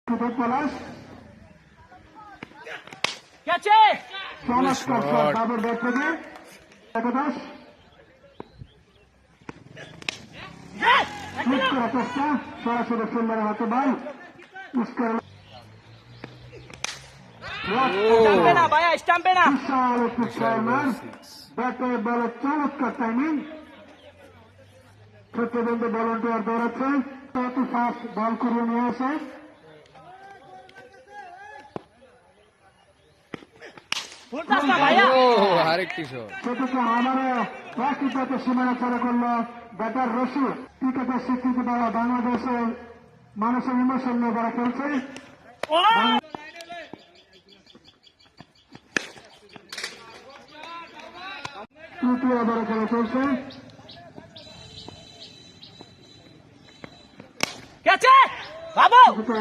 পলাশ গেছে চমৎকার শট বাবুর ব্যাট থেকে একাদশ শুট করার চেষ্টা সরাসরি ফিল্ডারের হাতে বল পুষ্কার স্টাম্পে না ভাইয়া স্টাম্পে না বিশাল একটি শর্মার ব্যাটে বলের চমৎকার টাইমিং প্রতিদ্বন্দ্বী ভলান্টিয়ার দৌড়াচ্ছে তত ফাস্ট বল করিয়ে নিয়ে আসে ফুলটাস না ভাইয়া আরেকটি শট সেটাকে আমারও একই পথে সীমানা ছাড়া করলো ব্যাটার রশি ক্রিকেটের স্বীকৃতি পাওয়া বাংলাদেশের মানুষের ইমোশন নিয়ে যারা খেলছে ও তৃতীয় ওভারে খেলা চলছে গেছে বাবু সেটা